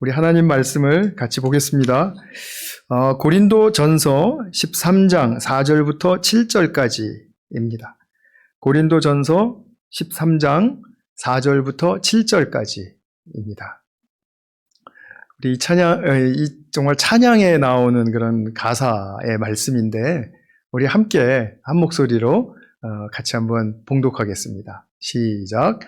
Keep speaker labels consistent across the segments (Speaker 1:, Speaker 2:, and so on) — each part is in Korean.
Speaker 1: 우리 하나님 말씀을 같이 보겠습니다. 고린도전서 13장 4절부터 7절까지입니다. 고린도전서 13장 4절부터 7절까지입니다. 우리 정말 찬양에 나오는 그런 가사의 말씀인데, 우리 함께 한 목소리로 같이 한번 봉독하겠습니다. 시작.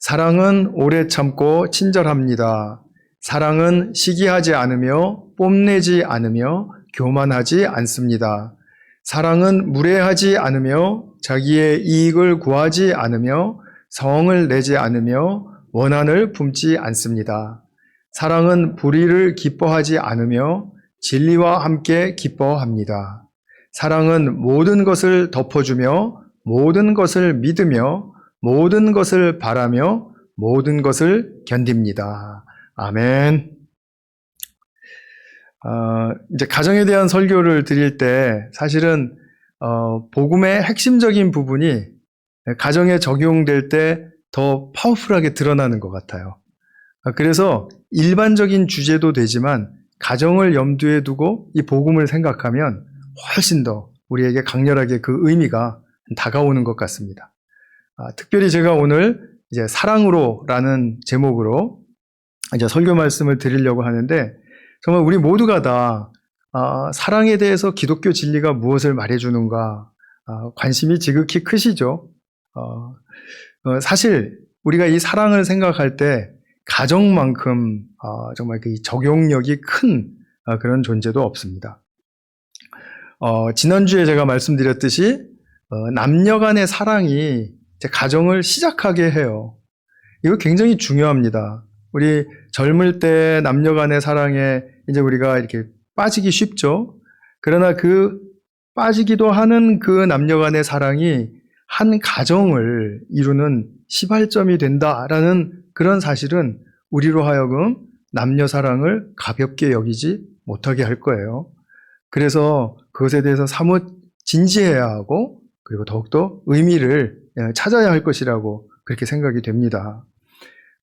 Speaker 1: 사랑은 오래 참고 친절합니다. 사랑은 시기하지 않으며 뽐내지 않으며 교만하지 않습니다. 사랑은 무례하지 않으며 자기의 이익을 구하지 않으며 성을 내지 않으며 원한을 품지 않습니다. 사랑은 불의를 기뻐하지 않으며 진리와 함께 기뻐합니다. 사랑은 모든 것을 덮어주며 모든 것을 믿으며 모든 것을 바라며 모든 것을 견딥니다. 아멘. 이제 가정에 대한 설교를 드릴 때 사실은 복음의 핵심적인 부분이 가정에 적용될 때 더 파워풀하게 드러나는 것 같아요. 그래서 일반적인 주제도 되지만 가정을 염두에 두고 이 복음을 생각하면 훨씬 더 우리에게 강렬하게 그 의미가 다가오는 것 같습니다. 특별히 제가 오늘 이제 사랑으로라는 제목으로 이제 설교 말씀을 드리려고 하는데, 정말 우리 모두가 다 사랑에 대해서 기독교 진리가 무엇을 말해주는가 관심이 지극히 크시죠. 사실 우리가 이 사랑을 생각할 때 가정만큼 정말 그 적용력이 큰 그런 존재도 없습니다. 지난주에 제가 말씀드렸듯이 남녀 간의 사랑이 가정을 시작하게 해요. 이거 굉장히 중요합니다. 우리 젊을 때 남녀 간의 사랑에 이제 우리가 이렇게 빠지기 쉽죠. 그러나 그 빠지기도 하는 그 남녀 간의 사랑이 한 가정을 이루는 시발점이 된다라는 그런 사실은 우리로 하여금 남녀 사랑을 가볍게 여기지 못하게 할 거예요. 그래서 그것에 대해서 사뭇 진지해야 하고, 그리고 더욱더 의미를 찾아야 할 것이라고 그렇게 생각이 됩니다.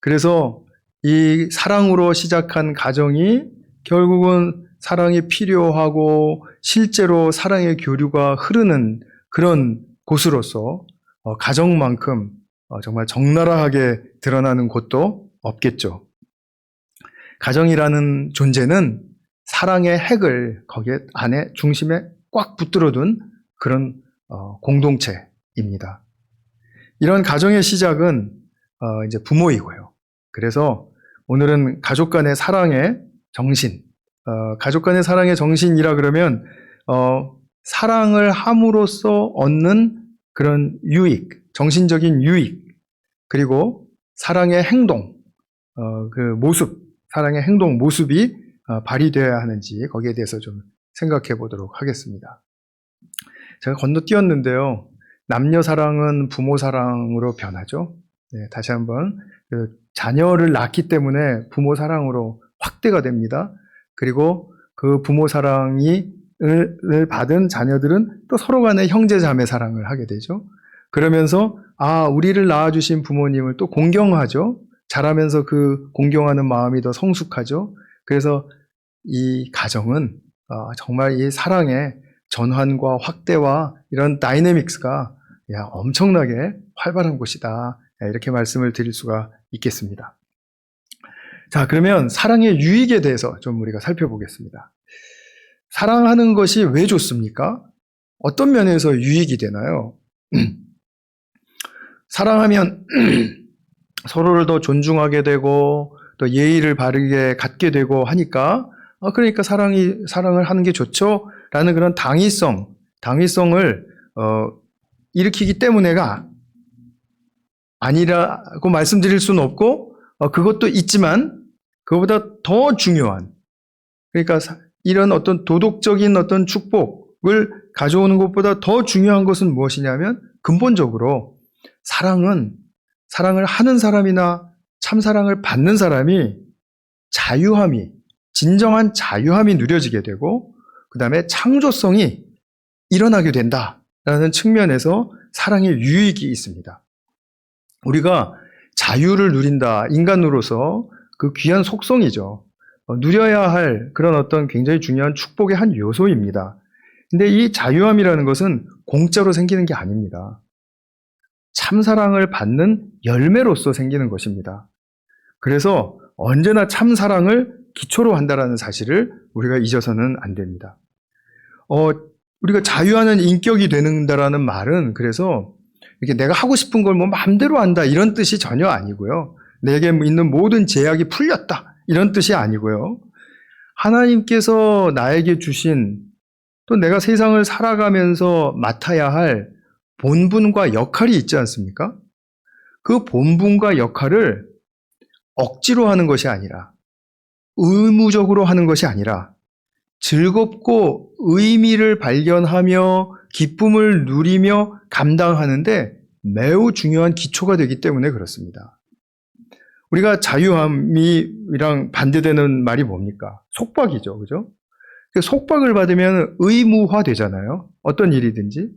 Speaker 1: 그래서 이 사랑으로 시작한 가정이 결국은 사랑이 필요하고 실제로 사랑의 교류가 흐르는 그런 곳으로서 가정만큼 정말 적나라하게 드러나는 곳도 없겠죠. 가정이라는 존재는 사랑의 핵을 거기에 안에 중심에 꽉 붙들어둔 그런 공동체입니다. 이런 가정의 시작은 이제 부모이고요. 그래서 오늘은 가족 간의 사랑의 정신, 가족 간의 사랑의 정신이라 그러면 사랑을 함으로써 얻는 그런 유익, 정신적인 유익, 그리고 사랑의 행동, 그 모습, 사랑의 행동 모습이 발휘되어야 하는지 거기에 대해서 좀 생각해 보도록 하겠습니다. 제가 건너뛰었는데요. 남녀 사랑은 부모 사랑으로 변하죠. 네, 다시 한번 자녀를 낳기 때문에 부모 사랑으로 확대가 됩니다. 그리고 그 부모 사랑을 받은 자녀들은 또 서로 간에 형제 자매 사랑을 하게 되죠. 그러면서 우리를 낳아주신 부모님을 또 공경하죠. 자라면서 그 공경하는 마음이 더 성숙하죠. 그래서 이 가정은 정말 이 사랑의 전환과 확대와 이런 다이내믹스가 엄청나게 활발한 곳이다. 이렇게 말씀을 드릴 수가 있겠습니다. 자, 그러면 사랑의 유익에 대해서 좀 우리가 살펴보겠습니다. 사랑하는 것이 왜 좋습니까? 어떤 면에서 유익이 되나요? 사랑하면 서로를 더 존중하게 되고 또 예의를 바르게 갖게 되고 하니까 그러니까 사랑을 하는 게 좋죠? 라는 그런 당위성을 일으키기 때문에가 아니라고 말씀드릴 수는 없고, 그것도 있지만 그것보다 더 중요한, 그러니까 이런 어떤 도덕적인 어떤 축복을 가져오는 것보다 더 중요한 것은 무엇이냐면, 근본적으로 사랑을 하는 사람이나 참사랑을 받는 사람이 진정한 자유함이 누려지게 되고, 그 다음에 창조성이 일어나게 된다라는 측면에서 사랑의 유익이 있습니다. 우리가 자유를 누린다, 인간으로서 그 귀한 속성이죠. 누려야 할 그런 어떤 굉장히 중요한 축복의 한 요소입니다. 근데 이 자유함이라는 것은 공짜로 생기는 게 아닙니다. 참사랑을 받는 열매로서 생기는 것입니다. 그래서 언제나 참사랑을 기초로 한다라는 사실을 우리가 잊어서는 안 됩니다. 우리가 자유하는 인격이 되는다라는 말은 그래서 이렇게 내가 하고 싶은 걸 뭐 마음대로 한다 이런 뜻이 전혀 아니고요. 내게 있는 모든 제약이 풀렸다 이런 뜻이 아니고요. 하나님께서 나에게 주신 또 내가 세상을 살아가면서 맡아야 할 본분과 역할이 있지 않습니까? 그 본분과 역할을 억지로 하는 것이 아니라 의무적으로 하는 것이 아니라 즐겁고 의미를 발견하며 기쁨을 누리며 감당하는데 매우 중요한 기초가 되기 때문에 그렇습니다. 우리가 자유함이랑 반대되는 말이 뭡니까? 속박이죠. 그죠? 속박을 받으면 의무화 되잖아요. 어떤 일이든지.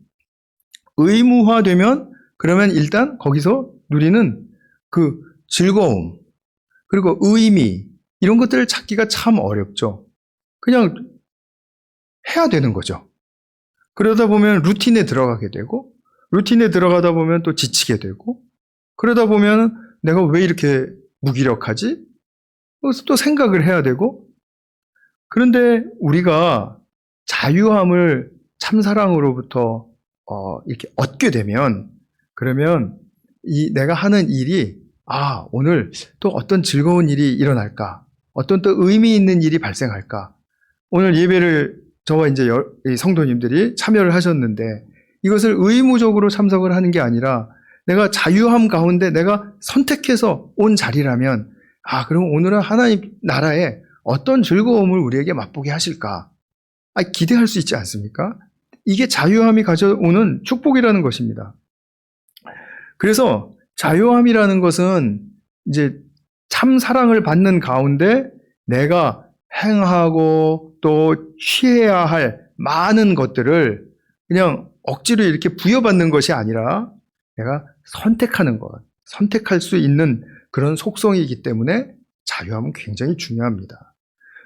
Speaker 1: 의무화 되면 그러면 일단 거기서 누리는 그 즐거움, 그리고 의미, 이런 것들을 찾기가 참 어렵죠. 그냥 해야 되는 거죠. 그러다 보면 루틴에 들어가게 되고, 루틴에 들어가다 보면 또 지치게 되고, 그러다 보면 내가 왜 이렇게 무기력하지? 그래서 또 생각을 해야 되고, 그런데 우리가 자유함을 참사랑으로부터 이렇게 얻게 되면, 그러면 이 내가 하는 일이 오늘 또 어떤 즐거운 일이 일어날까? 어떤 또 의미 있는 일이 발생할까? 오늘 예배를 저와 이제 성도님들이 참여를 하셨는데 이것을 의무적으로 참석을 하는 게 아니라 내가 자유함 가운데 내가 선택해서 온 자리라면 그럼 오늘은 하나님 나라에 어떤 즐거움을 우리에게 맛보게 하실까? 기대할 수 있지 않습니까? 이게 자유함이 가져오는 축복이라는 것입니다. 그래서 자유함이라는 것은 이제 참 사랑을 받는 가운데 내가 행하고 또 취해야 할 많은 것들을 그냥 억지로 이렇게 부여받는 것이 아니라 내가 선택하는 것, 선택할 수 있는 그런 속성이기 때문에 자유함은 굉장히 중요합니다.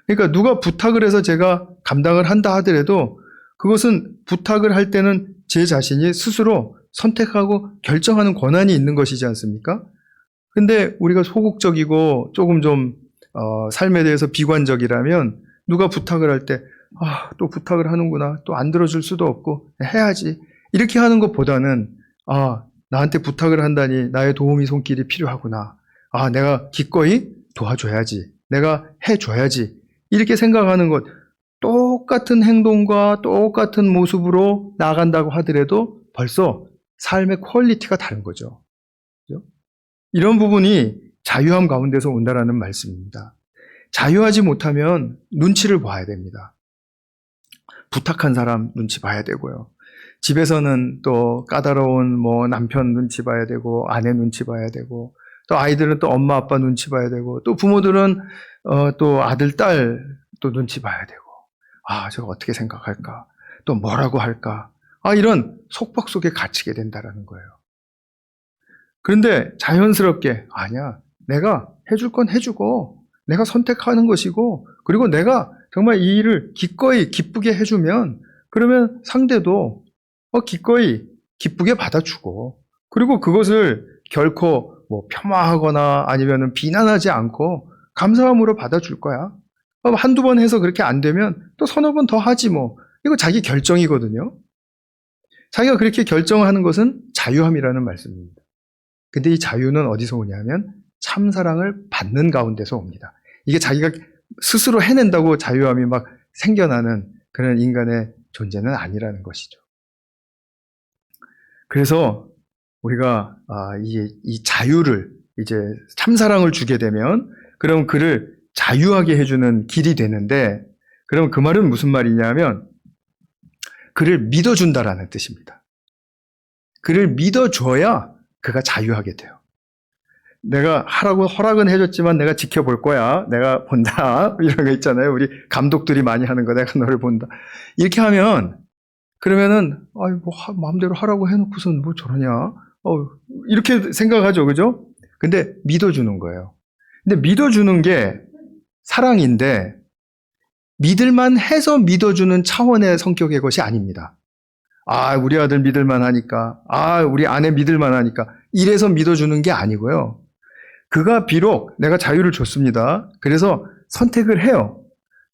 Speaker 1: 그러니까 누가 부탁을 해서 제가 감당을 한다 하더라도 그것은 부탁을 할 때는 제 자신이 스스로 선택하고 결정하는 권한이 있는 것이지 않습니까? 근데 우리가 소극적이고 조금 좀 삶에 대해서 비관적이라면 누가 부탁을 할 때 또 부탁을 하는구나, 또 안 들어줄 수도 없고 해야지 이렇게 하는 것보다는 나한테 부탁을 한다니 나의 도움이 손길이 필요하구나, 내가 기꺼이 도와줘야지, 내가 해줘야지 이렇게 생각하는 것, 똑같은 행동과 똑같은 모습으로 나아간다고 하더라도 벌써 삶의 퀄리티가 다른 거죠. 그죠? 이런 부분이 자유함 가운데서 온다라는 말씀입니다. 자유하지 못하면 눈치를 봐야 됩니다. 부탁한 사람 눈치 봐야 되고요. 집에서는 또 까다로운 남편 눈치 봐야 되고, 아내 눈치 봐야 되고, 또 아이들은 또 엄마 아빠 눈치 봐야 되고, 또 부모들은 또 아들 딸 또 눈치 봐야 되고, 저거 어떻게 생각할까? 또 뭐라고 할까? 이런 속박 속에 갇히게 된다라는 거예요. 그런데 자연스럽게 아니야, 내가 해줄 건 해주고 내가 선택하는 것이고, 그리고 내가 정말 이 일을 기꺼이 기쁘게 해주면 그러면 상대도 기꺼이 기쁘게 받아주고, 그리고 그것을 결코 폄하하거나 아니면 비난하지 않고 감사함으로 받아줄 거야. 한두 번 해서 그렇게 안 되면 또 서너 번 더 하지 뭐. 이거 자기 결정이거든요. 자기가 그렇게 결정하는 것은 자유함이라는 말씀입니다. 근데 이 자유는 어디서 오냐면 참사랑을 받는 가운데서 옵니다. 이게 자기가 스스로 해낸다고 자유함이 막 생겨나는 그런 인간의 존재는 아니라는 것이죠. 그래서 우리가 이 자유를, 이제 참사랑을 주게 되면 그럼 그를 자유하게 해주는 길이 되는데, 그럼 그 말은 무슨 말이냐면 그를 믿어준다라는 뜻입니다. 그를 믿어줘야 그가 자유하게 돼요. 내가 하라고 허락은 해줬지만 내가 지켜볼 거야, 내가 본다, 이런 거 있잖아요. 우리 감독들이 많이 하는 거, 내가 너를 본다. 이렇게 하면 그러면은 마음대로 하라고 해놓고선 뭐 저러냐, 이렇게 생각하죠, 그죠? 근데 믿어주는 거예요. 근데 믿어주는 게 사랑인데 믿을만 해서 믿어주는 차원의 성격의 것이 아닙니다. 아, 우리 아들 믿을만 하니까, 아, 우리 아내 믿을만 하니까 이래서 믿어주는 게 아니고요. 그가 비록 내가 자유를 줬습니다. 그래서 선택을 해요.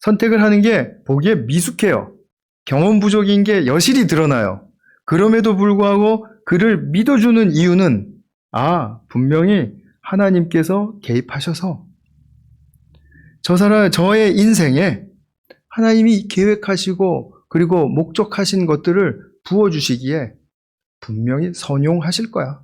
Speaker 1: 선택을 하는 게 보기에 미숙해요. 경험 부족인 게 여실히 드러나요. 그럼에도 불구하고 그를 믿어주는 이유는 분명히 하나님께서 개입하셔서 저의 인생에 하나님이 계획하시고 그리고 목적하신 것들을 부어주시기에 분명히 선용하실 거야.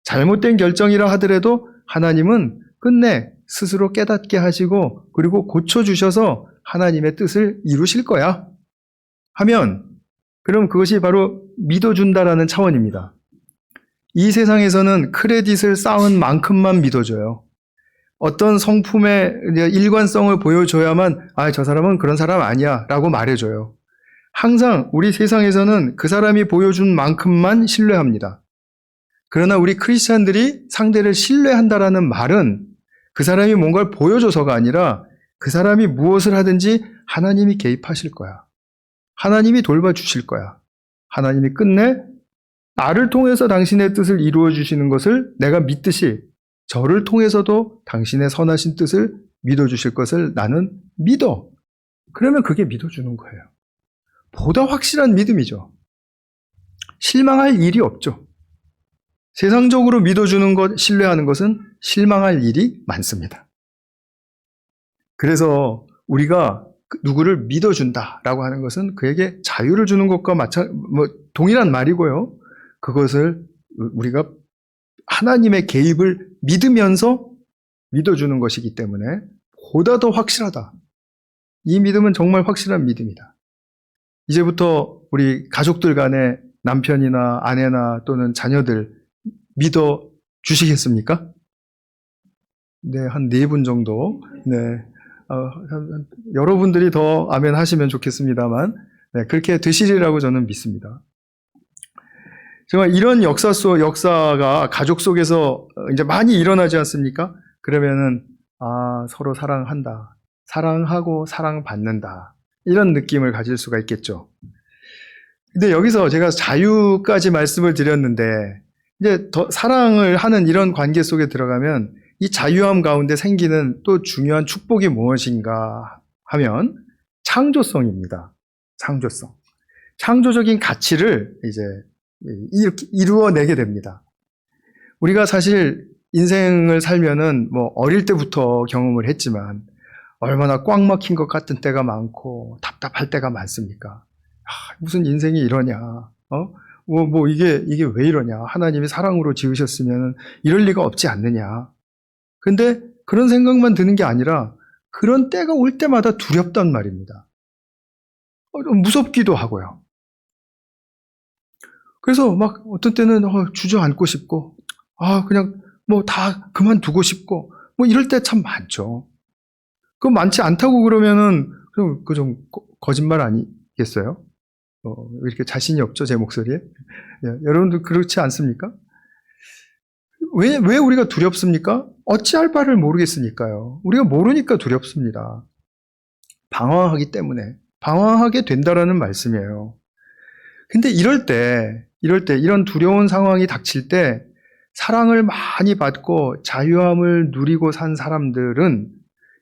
Speaker 1: 잘못된 결정이라 하더라도 하나님은 끝내 스스로 깨닫게 하시고 그리고 고쳐주셔서 하나님의 뜻을 이루실 거야. 하면 그럼 그것이 바로 믿어준다라는 차원입니다. 이 세상에서는 크레딧을 쌓은 만큼만 믿어줘요. 어떤 성품의 일관성을 보여줘야만 저 사람은 그런 사람 아니야 라고 말해줘요. 항상 우리 세상에서는 그 사람이 보여준 만큼만 신뢰합니다. 그러나 우리 크리스찬들이 상대를 신뢰한다라는 말은 그 사람이 뭔가를 보여줘서가 아니라 그 사람이 무엇을 하든지 하나님이 개입하실 거야. 하나님이 돌봐주실 거야. 하나님이 끝내 나를 통해서 당신의 뜻을 이루어 주시는 것을 내가 믿듯이 저를 통해서도 당신의 선하신 뜻을 믿어주실 것을 나는 믿어. 그러면 그게 믿어주는 거예요. 보다 확실한 믿음이죠. 실망할 일이 없죠. 세상적으로 믿어주는 것, 신뢰하는 것은 실망할 일이 많습니다. 그래서 우리가 누구를 믿어준다라고 하는 것은 그에게 자유를 주는 것과 동일한 말이고요. 그것을 우리가 하나님의 개입을 믿으면서 믿어주는 것이기 때문에 보다 더 확실하다. 이 믿음은 정말 확실한 믿음이다. 이제부터 우리 가족들 간에 남편이나 아내나 또는 자녀들 믿어 주시겠습니까? 네, 한 4분 정도. 네. 여러분들이 더 아멘 하시면 좋겠습니다만, 네, 그렇게 되시리라고 저는 믿습니다. 정말 이런 역사가 가족 속에서 이제 많이 일어나지 않습니까? 그러면은, 서로 사랑한다. 사랑하고 사랑받는다. 이런 느낌을 가질 수가 있겠죠. 근데 여기서 제가 자유까지 말씀을 드렸는데, 이제 더 사랑을 하는 이런 관계 속에 들어가면 이 자유함 가운데 생기는 또 중요한 축복이 무엇인가 하면 창조성입니다. 창조성. 창조적인 가치를 이제 이렇게 이루어내게 됩니다. 우리가 사실 인생을 살면은 어릴 때부터 경험을 했지만 얼마나 꽉 막힌 것 같은 때가 많고 답답할 때가 많습니까? 무슨 인생이 이러냐? 이게 왜 이러냐? 하나님이 사랑으로 지으셨으면 이럴 리가 없지 않느냐? 근데 그런 생각만 드는 게 아니라 그런 때가 올 때마다 두렵단 말입니다. 무섭기도 하고요. 그래서 막 어떤 때는 주저앉고 싶고, 그냥 다 그만두고 싶고, 이럴 때 참 많죠. 그 많지 않다고 그러면은 그 좀 거짓말 아니겠어요? 왜 이렇게 자신이 없죠, 제 목소리에? 여러분도 그렇지 않습니까? 왜 우리가 두렵습니까? 어찌할 바를 모르겠으니까요. 우리가 모르니까 두렵습니다. 방황하기 때문에. 방황하게 된다라는 말씀이에요. 근데 이럴 때, 이런 두려운 상황이 닥칠 때, 사랑을 많이 받고 자유함을 누리고 산 사람들은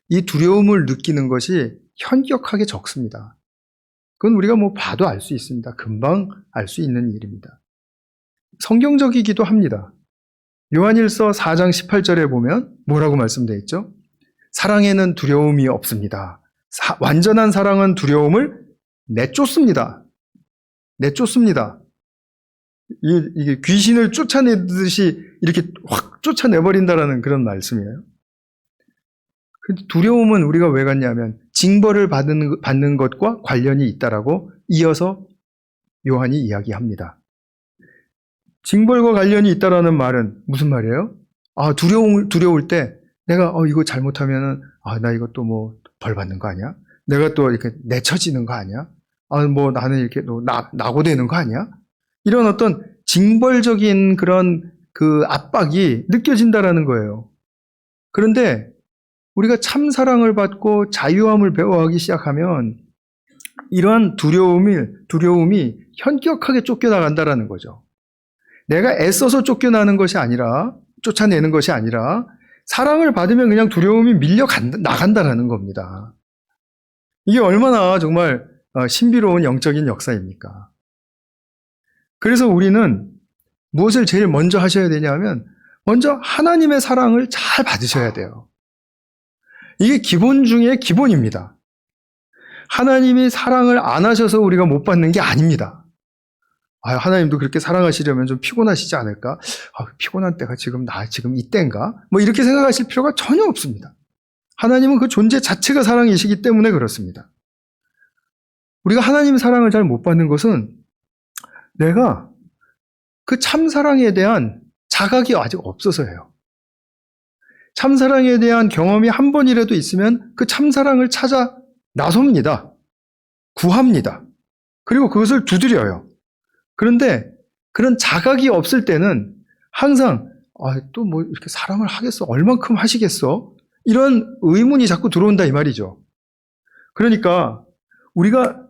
Speaker 1: 이 두려움을 느끼는 것이 현격하게 적습니다. 그건 우리가 봐도 알 수 있습니다. 금방 알 수 있는 일입니다. 성경적이기도 합니다. 요한일서 4장 18절에 보면 뭐라고 말씀되어 있죠? 사랑에는 두려움이 없습니다. 완전한 사랑은 두려움을 내쫓습니다. 내쫓습니다. 이게 귀신을 쫓아내듯이 이렇게 확 쫓아내버린다라는 그런 말씀이에요. 두려움은 우리가 왜 갖냐면 징벌을 받는 것과 관련이 있다라고 이어서 요한이 이야기합니다. 징벌과 관련이 있다라는 말은 무슨 말이에요? 두려울 때 내가 이거 잘못하면은 나 이것도 벌 받는 거 아니야? 내가 또 이렇게 내쳐지는 거 아니야? 나는 이렇게 낙오되는 거 아니야? 이런 어떤 징벌적인 그런 그 압박이 느껴진다라는 거예요. 그런데 우리가 참 사랑을 받고 자유함을 배워가기 시작하면 이러한 두려움이 현격하게 쫓겨나간다라는 거죠. 내가 애써서 쫓겨나는 것이 아니라, 쫓아내는 것이 아니라 사랑을 받으면 그냥 두려움이 나간다라는 겁니다. 이게 얼마나 정말 신비로운 영적인 역사입니까? 그래서 우리는 무엇을 제일 먼저 하셔야 되냐면 먼저 하나님의 사랑을 잘 받으셔야 돼요. 이게 기본 중에 기본입니다. 하나님이 사랑을 안 하셔서 우리가 못 받는 게 아닙니다. 하나님도 그렇게 사랑하시려면 좀 피곤하시지 않을까? 피곤한 때가 지금 이때인가? 뭐 이렇게 생각하실 필요가 전혀 없습니다. 하나님은 그 존재 자체가 사랑이시기 때문에 그렇습니다. 우리가 하나님의 사랑을 잘 못 받는 것은 내가 그 참사랑에 대한 자각이 아직 없어서예요. 참사랑에 대한 경험이 한 번이라도 있으면 그 참사랑을 찾아 나섭니다. 구합니다. 그리고 그것을 두드려요. 그런데 그런 자각이 없을 때는 항상 또 뭐 이렇게 사랑을 하겠어? 얼만큼 하시겠어? 이런 의문이 자꾸 들어온다 이 말이죠. 그러니까 우리가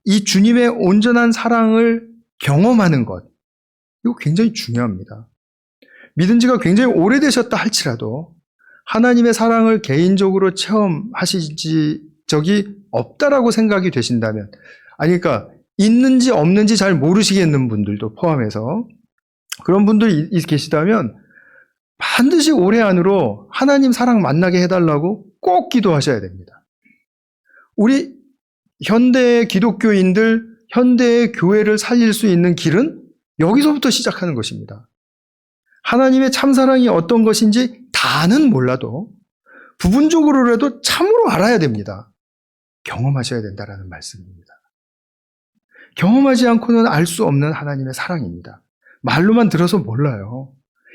Speaker 1: 이 주님의 온전한 사랑을 경험하는 것, 이거 굉장히 중요합니다. 믿은 지가 굉장히 오래되셨다 할지라도 하나님의 사랑을 개인적으로 체험하신 적이 없다라고 생각이 되신다면, 그러니까 있는지 없는지 잘 모르시겠는 분들도 포함해서 그런 분들이 계시다면 반드시 올해 안으로 하나님 사랑 만나게 해달라고 꼭 기도하셔야 됩니다. 우리 현대의 기독교인들, 현대의 교회를 살릴 수 있는 길은 여기서부터 시작하는 것입니다. 하나님의 참사랑이 어떤 것인지 다는 몰라도 부분적으로라도 참으로 알아야 됩니다. 경험하셔야 된다라는 말씀입니다. 경험하지 않고는 알 수 없는 하나님의 사랑입니다. 말로만 들어서 몰라요.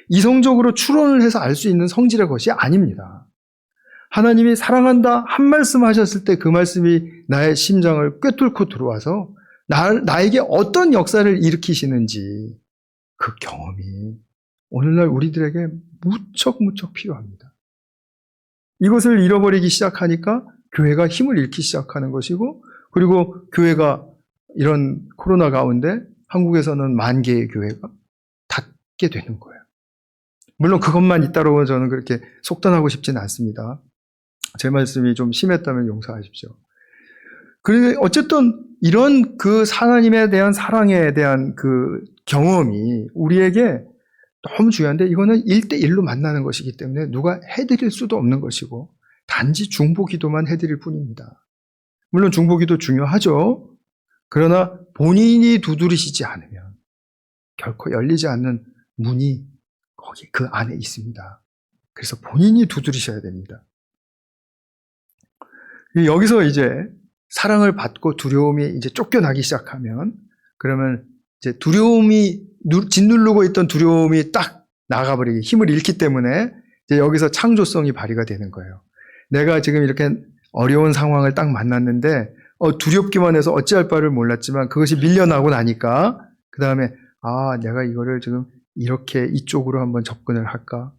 Speaker 1: 이성적으로 추론을 해서 알 수 있는 성질의 것이 아닙니다. 하나님이 사랑한다 한 말씀 하셨을 때 그 말씀이 나의 심장을 꿰뚫고 들어와서 나에게 어떤 역사를 일으키시는지 그 경험이 오늘날 우리들에게 무척 필요합니다. 이것을 잃어버리기 시작하니까 교회가 힘을 잃기 시작하는 것이고, 그리고 교회가 이런 코로나 가운데 한국에서는 10,000개의 교회가 닫게 되는 거예요. 물론 그것만 있다고 저는 그렇게 속단하고 싶지는 않습니다. 제 말씀이 좀 심했다면 용서하십시오. 그런데 어쨌든 이런 그 하나님에 대한 사랑에 대한 그 경험이 우리에게 너무 중요한데, 이거는 1대1로 만나는 것이기 때문에 누가 해드릴 수도 없는 것이고 단지 중보기도만 해드릴 뿐입니다. 물론 중보기도 중요하죠. 그러나 본인이 두드리시지 않으면 결코 열리지 않는 문이 거기 그 안에 있습니다. 그래서 본인이 두드리셔야 됩니다. 여기서 이제 사랑을 받고 두려움이 이제 쫓겨나기 시작하면, 그러면 이제 두려움이 짓누르고 있던 두려움이 딱 나가버리기, 힘을 잃기 때문에 이제 여기서 창조성이 발휘가 되는 거예요. 내가 지금 이렇게 어려운 상황을 딱 만났는데 두렵기만 해서 어찌할 바를 몰랐지만 그것이 밀려나고 나니까 그 다음에 내가 이거를 지금 이렇게 이쪽으로 한번 접근을 할까?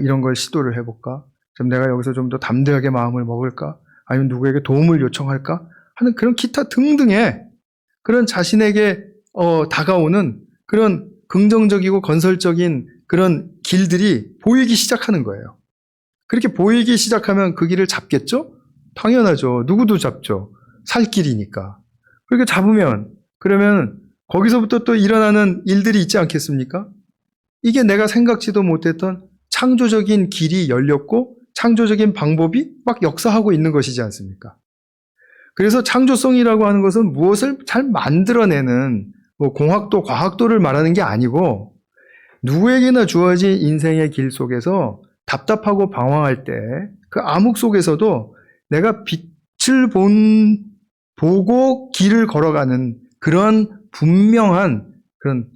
Speaker 1: 이런 걸 시도를 해볼까? 좀 내가 여기서 좀 더 담대하게 마음을 먹을까? 아니면 누구에게 도움을 요청할까? 하는 그런 기타 등등의 그런 자신에게 다가오는 그런 긍정적이고 건설적인 그런 길들이 보이기 시작하는 거예요. 그렇게 보이기 시작하면 그 길을 잡겠죠? 당연하죠. 누구도 잡죠. 살 길이니까. 그렇게 잡으면, 그러면 거기서부터 또 일어나는 일들이 있지 않겠습니까? 이게 내가 생각지도 못했던 창조적인 길이 열렸고 창조적인 방법이 막 역사하고 있는 것이지 않습니까? 그래서 창조성이라고 하는 것은 무엇을 잘 만들어내는 공학도, 과학도를 말하는 게 아니고, 누구에게나 주어진 인생의 길 속에서 답답하고 방황할 때 그 암흑 속에서도 내가 빛을 보고 길을 걸어가는 그런 분명한 그런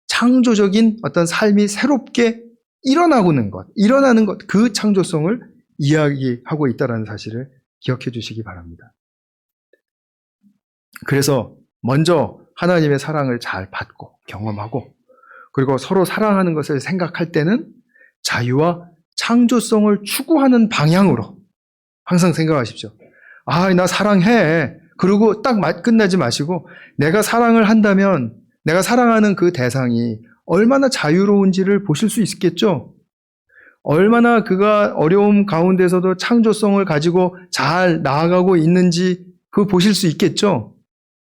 Speaker 1: 창조적인 어떤 삶이 새롭게 일어나는 것, 그 창조성을 이야기하고 있다는 사실을 기억해 주시기 바랍니다. 그래서 먼저 하나님의 사랑을 잘 받고 경험하고, 그리고 서로 사랑하는 것을 생각할 때는 자유와 창조성을 추구하는 방향으로 항상 생각하십시오. 아, 나 사랑해. 그러고 딱 끝내지 마시고 내가 사랑을 한다면 내가 사랑하는 그 대상이 얼마나 자유로운지를 보실 수 있겠죠? 얼마나 그가 어려움 가운데서도 창조성을 가지고 잘 나아가고 있는지 그거 보실 수 있겠죠?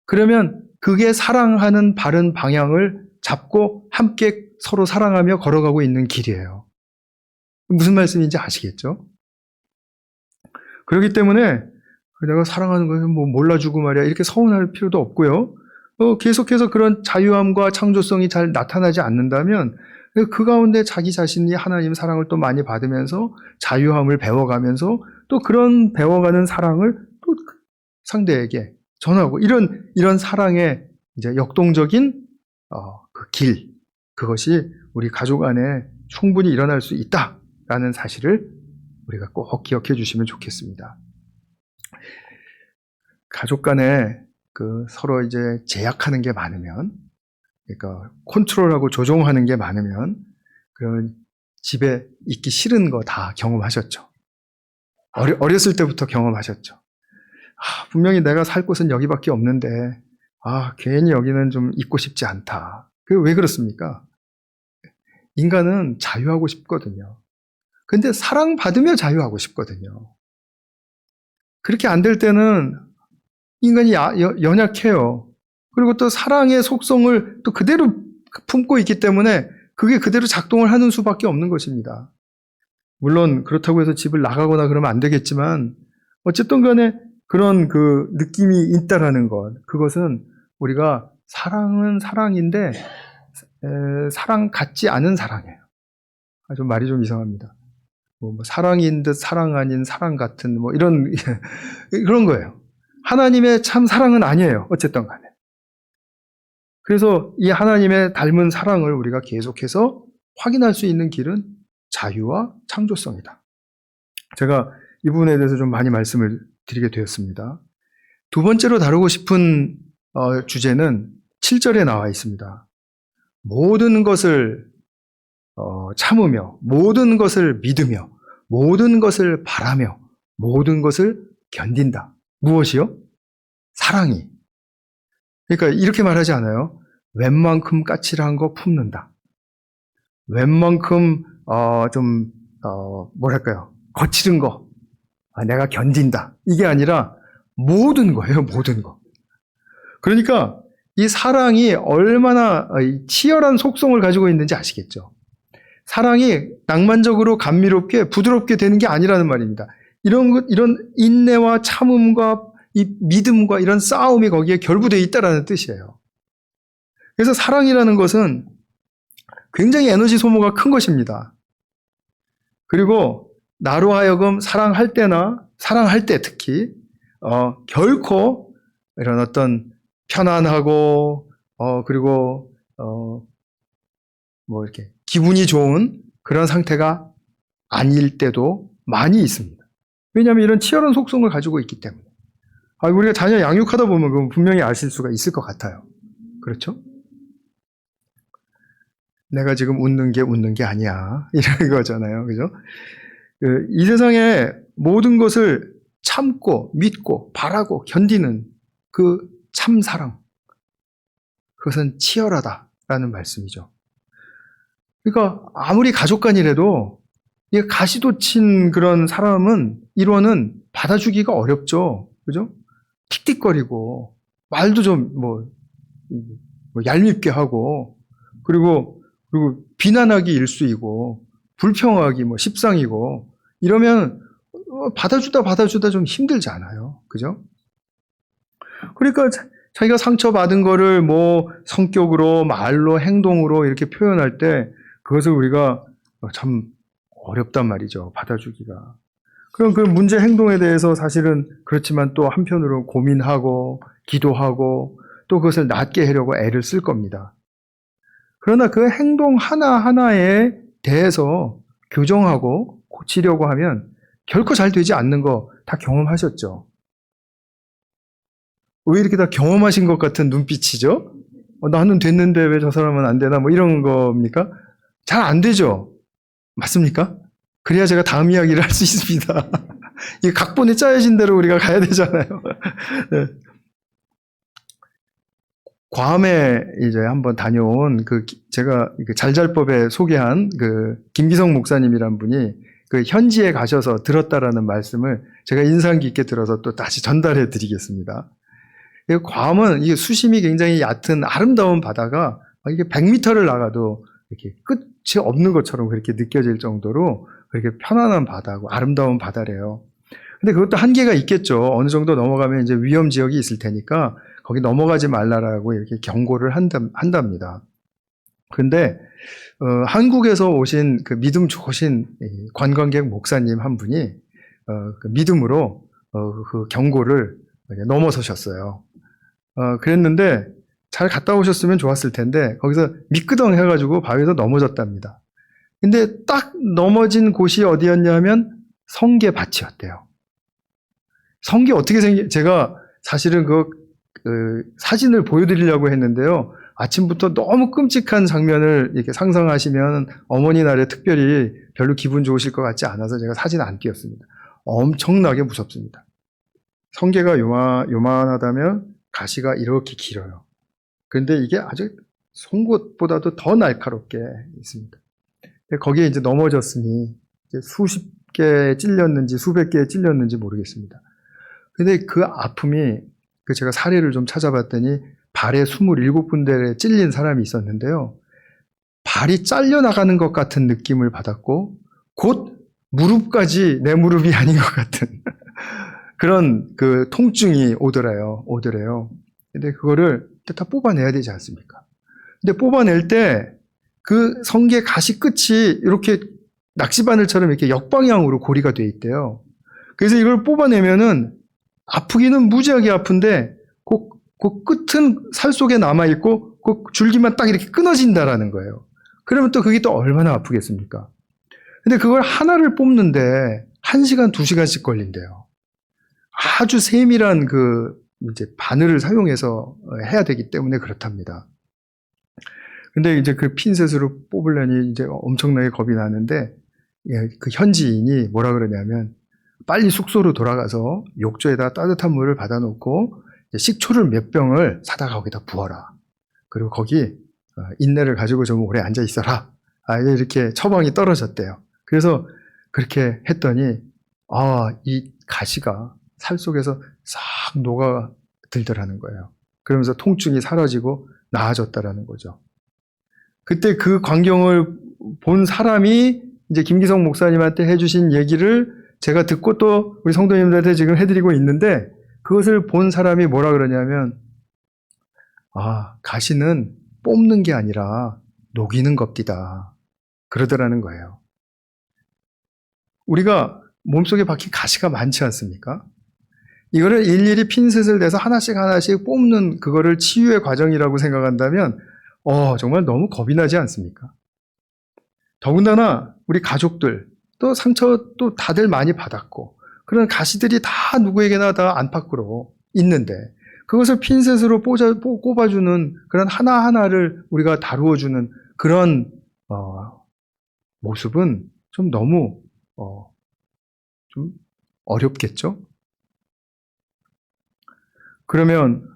Speaker 1: 그러면 그게 사랑하는 바른 방향을 잡고 함께 서로 사랑하며 걸어가고 있는 길이에요. 무슨 말씀인지 아시겠죠? 그렇기 때문에 내가 사랑하는 것을 뭐 몰라주고 말이야 이렇게 서운할 필요도 없고요. 계속해서 그런 자유함과 창조성이 잘 나타나지 않는다면 그 가운데 자기 자신이 하나님의 사랑을 또 많이 받으면서 자유함을 배워가면서 또 그런 배워가는 사랑을 또 상대에게 전하고 이런 사랑의 이제 역동적인 그 길, 그것이 우리 가족 안에 충분히 일어날 수 있다라는 사실을 우리가 꼭 기억해 주시면 좋겠습니다. 가족 간에 그 서로 이제 제약하는 게 많으면, 그러니까 컨트롤하고 조종하는 게 많으면 그런 집에 있기 싫은 거 다 경험하셨죠. 어렸을 때부터 경험하셨죠. 분명히 내가 살 곳은 여기밖에 없는데 괜히 여기는 좀 있고 싶지 않다. 왜 그렇습니까? 인간은 자유하고 싶거든요. 근데 사랑받으며 자유하고 싶거든요. 그렇게 안 될 때는 인간이 연약해요. 그리고 또 사랑의 속성을 또 그대로 품고 있기 때문에 그게 그대로 작동을 하는 수밖에 없는 것입니다. 물론 그렇다고 해서 집을 나가거나 그러면 안 되겠지만 어쨌든 간에 그런 그 느낌이 있다라는 것, 그것은 우리가 사랑은 사랑인데 사랑 같지 않은 사랑이에요. 좀 말이 좀 이상합니다. 뭐 사랑인 듯 사랑 아닌 사랑 같은 뭐 이런 그런 거예요. 하나님의 참 사랑은 아니에요. 어쨌든 간에. 그래서 이 하나님의 닮은 사랑을 우리가 계속해서 확인할 수 있는 길은 자유와 창조성이다. 제가 이 부분에 대해서 좀 많이 말씀을 드리게 되었습니다. 두 번째로 다루고 싶은 주제는 7절에 나와 있습니다. 모든 것을 참으며, 모든 것을 믿으며, 모든 것을 바라며, 모든 것을 견딘다. 무엇이요? 사랑이. 그러니까 이렇게 말하지 않아요. 웬만큼 까칠한 거 품는다. 웬만큼 뭐랄까요? 거칠은 거 내가 견딘다. 이게 아니라 모든 거예요. 모든 거. 그러니까 이 사랑이 얼마나 치열한 속성을 가지고 있는지 아시겠죠? 사랑이 낭만적으로 감미롭게 부드럽게 되는 게 아니라는 말입니다. 이런 인내와 참음과 이 믿음과 이런 싸움이 거기에 결부되어 있다라는 뜻이에요. 그래서 사랑이라는 것은 굉장히 에너지 소모가 큰 것입니다. 그리고 나로 하여금 사랑할 때 특히 결코 이런 어떤 편안하고 그리고 뭐 이렇게 기분이 좋은 그런 상태가 아닐 때도 많이 있습니다. 왜냐하면 이런 치열한 속성을 가지고 있기 때문에. 우리가 자녀 양육하다 보면 그건 분명히 아실 수가 있을 것 같아요. 그렇죠? 내가 지금 웃는 게 아니야. 이런 거잖아요. 그죠? 이 세상에 모든 것을 참고, 믿고, 바라고, 견디는 그 참사랑. 그것은 치열하다라는 말씀이죠. 그러니까 아무리 가족간이라도 가시돋친 그런 사람은 일원은 받아주기가 어렵죠. 그죠? 틱틱거리고 말도 좀 뭐 얄밉게 하고 그리고 비난하기 일쑤이고 불평하기 십상이고 이러면 받아주다 좀 힘들잖아요. 그죠? 그러니까 자기가 상처받은 거를 성격으로 말로 행동으로 이렇게 표현할 때 그것을 우리가 참 어렵단 말이죠. 받아주기가. 그럼 그 문제 행동에 대해서 사실은 그렇지만 또 한편으로 고민하고 기도하고 또 그것을 낫게 하려고 애를 쓸 겁니다. 그러나 그 행동 하나하나에 대해서 교정하고 고치려고 하면 결코 잘 되지 않는 거 다 경험하셨죠? 왜 이렇게 다 경험하신 것 같은 눈빛이죠? 나는 됐는데 왜 저 사람은 안 되나? 이런 겁니까? 잘 안 되죠? 맞습니까? 그래야 제가 다음 이야기를 할 수 있습니다. 이 각본이 짜여진 대로 우리가 가야 되잖아요. 네. 괌에 이제 한번 다녀온 제가 잘잘법에 소개한 김기성 목사님이란 분이 현지에 가셔서 들었다라는 말씀을 제가 인상 깊게 들어서 또 다시 전달해 드리겠습니다. 괌은 이게 수심이 굉장히 얕은 아름다운 바다가 이게 100m를 나가도 이렇게 끝이 없는 것처럼 그렇게 느껴질 정도로 그렇게 편안한 바다고 아름다운 바다래요. 근데 그것도 한계가 있겠죠. 어느 정도 넘어가면 이제 위험 지역이 있을 테니까 거기 넘어가지 말라라고 이렇게 경고를 한답니다. 근데 한국에서 오신 믿음 좋으신 관광객 목사님 한 분이 믿음으로 그 경고를 넘어서셨어요. 그랬는데 잘 갔다 오셨으면 좋았을 텐데 거기서 미끄덩 해가지고 바위에서 넘어졌답니다. 근데 딱 넘어진 곳이 어디였냐면 성게밭이었대요. 성게 어떻게 제가 사실은 사진을 보여드리려고 했는데요. 아침부터 너무 끔찍한 장면을 이렇게 상상하시면 어머니 날에 특별히 별로 기분 좋으실 것 같지 않아서 제가 사진 안 띄웠습니다. 엄청나게 무섭습니다. 성게가 요만하다면 가시가 이렇게 길어요. 그런데 이게 아주 송곳보다도 더 날카롭게 있습니다. 거기에 이제 넘어졌으니 이제 수십 개에 찔렸는지 수백 개에 찔렸는지 모르겠습니다. 근데 그 아픔이 제가 사례를 좀 찾아봤더니 발에 27군데에 찔린 사람이 있었는데요. 발이 잘려나가는 것 같은 느낌을 받았고 곧 무릎까지 내 무릎이 아닌 것 같은 그런 통증이 오더래요. 근데 그거를 다 뽑아내야 되지 않습니까? 근데 뽑아낼 때 그 성게 가시 끝이 이렇게 낚시바늘처럼 이렇게 역방향으로 고리가 돼 있대요. 그래서 이걸 뽑아내면은 아프기는 무지하게 아픈데 그 끝은 살 속에 남아있고 그 줄기만 딱 이렇게 끊어진다라는 거예요. 그러면 또 그게 또 얼마나 아프겠습니까? 근데 그걸 하나를 뽑는데 1시간, 2시간씩 걸린대요. 아주 세밀한 이제 바늘을 사용해서 해야 되기 때문에 그렇답니다. 근데 이제 그 핀셋으로 뽑으려니 이제 엄청나게 겁이 나는데 그 현지인이 뭐라 그러냐면 빨리 숙소로 돌아가서 욕조에다 따뜻한 물을 받아놓고 식초를 몇 병을 사다가 거기다 부어라. 그리고 거기 인내를 가지고 좀 오래 앉아 있어라. 이렇게 처방이 떨어졌대요. 그래서 그렇게 했더니 이 가시가 살 속에서 싹 녹아들더라는 거예요. 그러면서 통증이 사라지고 나아졌다라는 거죠. 그때 그 광경을 본 사람이 이제 김기성 목사님한테 해주신 얘기를 제가 듣고 또 우리 성도님들한테 지금 해드리고 있는데 그것을 본 사람이 뭐라 그러냐면 가시는 뽑는 게 아니라 녹이는 겁디다. 그러더라는 거예요. 우리가 몸속에 박힌 가시가 많지 않습니까? 이거를 일일이 핀셋을 내서 하나씩 뽑는 그거를 치유의 과정이라고 생각한다면 정말 너무 겁이 나지 않습니까? 더군다나 우리 가족들 또 상처 또 다들 많이 받았고 그런 가시들이 다 누구에게나 다 안팎으로 있는데 그것을 핀셋으로 꼽아주는 그런 하나하나를 우리가 다루어주는 그런 모습은 좀 너무 좀 어렵겠죠? 그러면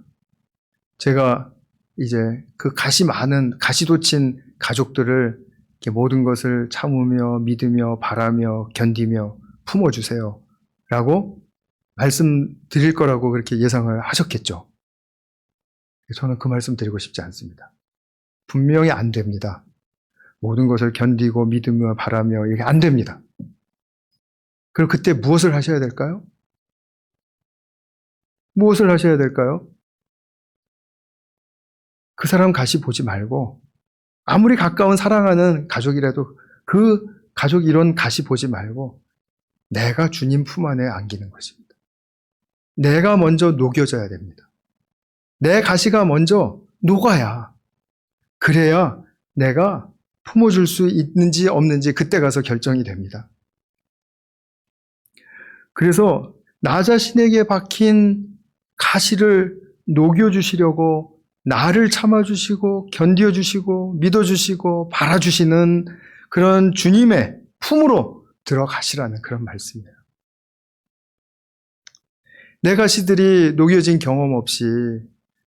Speaker 1: 제가 이제 그 가시 많은 가시돋친 가족들을 이렇게 모든 것을 참으며 믿으며 바라며 견디며 품어주세요 라고 말씀드릴 거라고 그렇게 예상을 하셨겠죠. 저는 그 말씀 드리고 싶지 않습니다. 분명히 안 됩니다. 모든 것을 견디고 믿으며 바라며 이게 안 됩니다. 그럼 그때 무엇을 하셔야 될까요? 무엇을 하셔야 될까요? 그 사람 가시 보지 말고 아무리 가까운 사랑하는 가족이라도 그 가족 이런 가시 보지 말고 내가 주님 품 안에 안기는 것입니다. 내가 먼저 녹여져야 됩니다. 내 가시가 먼저 녹아야 그래야 내가 품어줄 수 있는지 없는지 그때 가서 결정이 됩니다. 그래서 나 자신에게 박힌 가시를 녹여주시려고 나를 참아주시고 견뎌주시고 믿어주시고 바라주시는 그런 주님의 품으로 들어가시라는 그런 말씀이에요. 내 가시들이 녹여진 경험 없이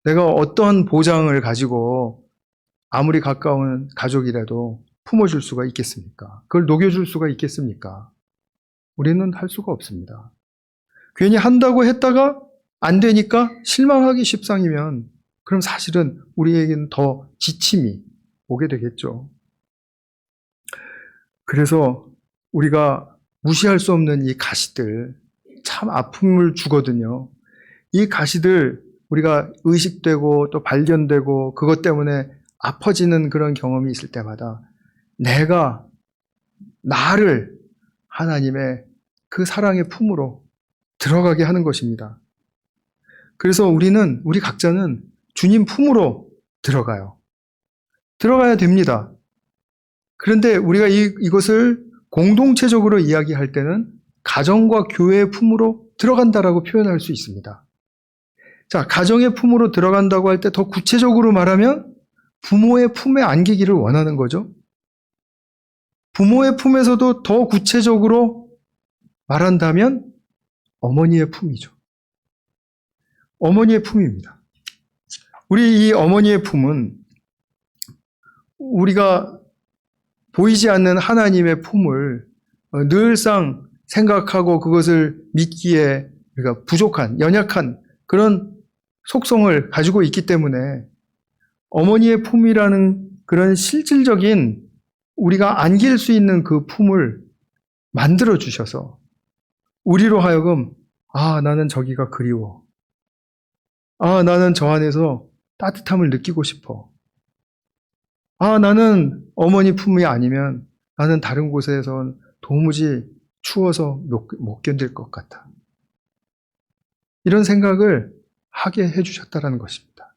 Speaker 1: 내가 어떠한 보장을 가지고 아무리 가까운 가족이라도 품어줄 수가 있겠습니까? 그걸 녹여줄 수가 있겠습니까? 우리는 할 수가 없습니다. 괜히 한다고 했다가 안 되니까 실망하기 십상이면 그럼 사실은 우리에게는 더 지침이 오게 되겠죠. 그래서 우리가 무시할 수 없는 이 가시들 참 아픔을 주거든요. 이 가시들 우리가 의식되고 또 발견되고 그것 때문에 아파지는 그런 경험이 있을 때마다 내가 나를 하나님의 그 사랑의 품으로 들어가게 하는 것입니다. 그래서 우리 각자는 주님 품으로 들어가요. 들어가야 됩니다. 그런데 우리가 이것을 공동체적으로 이야기할 때는 가정과 교회의 품으로 들어간다라고 표현할 수 있습니다. 자, 가정의 품으로 들어간다고 할 때 더 구체적으로 말하면 부모의 품에 안기기를 원하는 거죠. 부모의 품에서도 더 구체적으로 말한다면 어머니의 품이죠. 어머니의 품입니다. 우리 이 어머니의 품은 우리가 보이지 않는 하나님의 품을 늘상 생각하고 그것을 믿기에 우리가 부족한, 연약한 그런 속성을 가지고 있기 때문에 어머니의 품이라는 그런 실질적인 우리가 안길 수 있는 그 품을 만들어 주셔서 우리로 하여금 나는 저기가 그리워. 나는 저 안에서 따뜻함을 느끼고 싶어. 나는 어머니 품이 아니면 나는 다른 곳에선 도무지 추워서 못 견딜 것 같아. 이런 생각을 하게 해주셨다는 것입니다.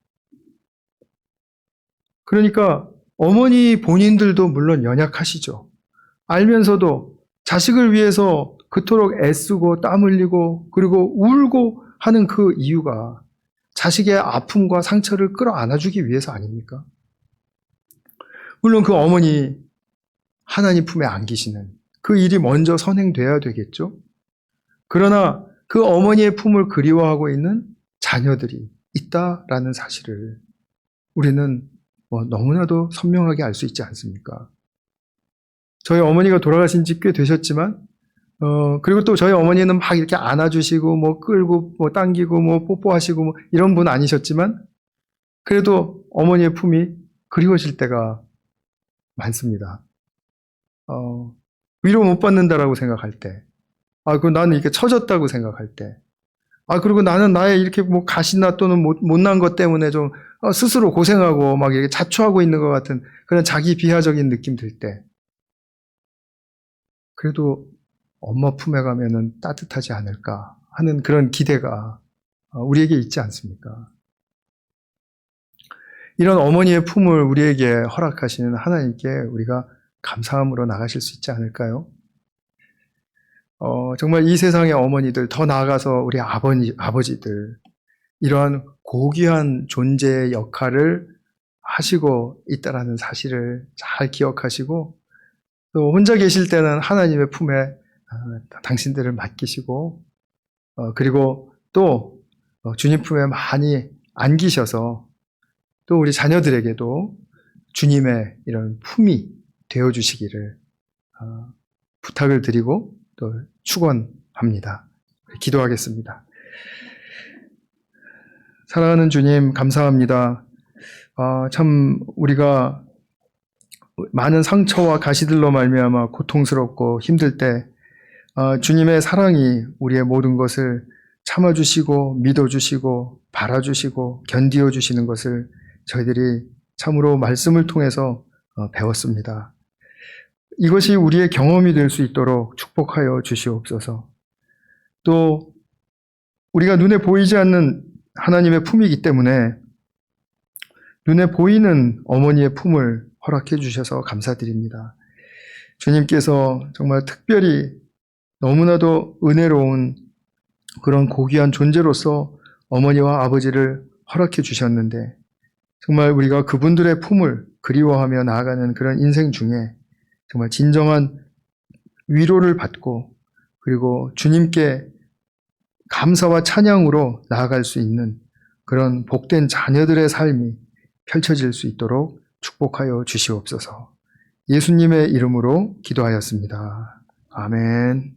Speaker 1: 그러니까 어머니 본인들도 물론 연약하시죠. 알면서도 자식을 위해서 그토록 애쓰고 땀 흘리고 그리고 울고 하는 그 이유가 자식의 아픔과 상처를 끌어안아주기 위해서 아닙니까? 물론 그 어머니 하나님 품에 안기시는 그 일이 먼저 선행돼야 되겠죠. 그러나 그 어머니의 품을 그리워하고 있는 자녀들이 있다라는 사실을 우리는 너무나도 선명하게 알 수 있지 않습니까? 저희 어머니가 돌아가신 지 꽤 되셨지만 그리고 또 저희 어머니는 막 이렇게 안아주시고 끌고 당기고 뽀뽀하시고 이런 분 아니셨지만 그래도 어머니의 품이 그리워질 때가 많습니다. 위로 못 받는다라고 생각할 때, 그리고 나는 이렇게 처졌다고 생각할 때, 그리고 나는 나의 이렇게 가시나 또는 못난 것 때문에 좀 스스로 고생하고 막 이렇게 자초하고 있는 것 같은 그런 자기 비하적인 느낌 들 때, 그래도 엄마 품에 가면은 따뜻하지 않을까 하는 그런 기대가 우리에게 있지 않습니까? 이런 어머니의 품을 우리에게 허락하시는 하나님께 우리가 감사함으로 나가실 수 있지 않을까요? 정말 이 세상의 어머니들, 더 나아가서 우리 아버지들, 이러한 고귀한 존재의 역할을 하시고 있다라는 사실을 잘 기억하시고, 또 혼자 계실 때는 하나님의 품에 당신들을 맡기시고, 그리고 또 주님 품에 많이 안기셔서 또 우리 자녀들에게도 주님의 이런 품이 되어주시기를 부탁을 드리고 또 축원합니다. 기도하겠습니다. 사랑하는 주님, 감사합니다. 참 우리가 많은 상처와 가시들로 말미암아 고통스럽고 힘들 때 주님의 사랑이 우리의 모든 것을 참아주시고 믿어주시고 바라주시고 견디어주시는 것을 저희들이 참으로 말씀을 통해서 배웠습니다. 이것이 우리의 경험이 될 수 있도록 축복하여 주시옵소서. 또 우리가 눈에 보이지 않는 하나님의 품이기 때문에 눈에 보이는 어머니의 품을 허락해 주셔서 감사드립니다. 주님께서 정말 특별히 너무나도 은혜로운 그런 고귀한 존재로서 어머니와 아버지를 허락해 주셨는데 정말 우리가 그분들의 품을 그리워하며 나아가는 그런 인생 중에 정말 진정한 위로를 받고 그리고 주님께 감사와 찬양으로 나아갈 수 있는 그런 복된 자녀들의 삶이 펼쳐질 수 있도록 축복하여 주시옵소서. 예수님의 이름으로 기도하였습니다. 아멘.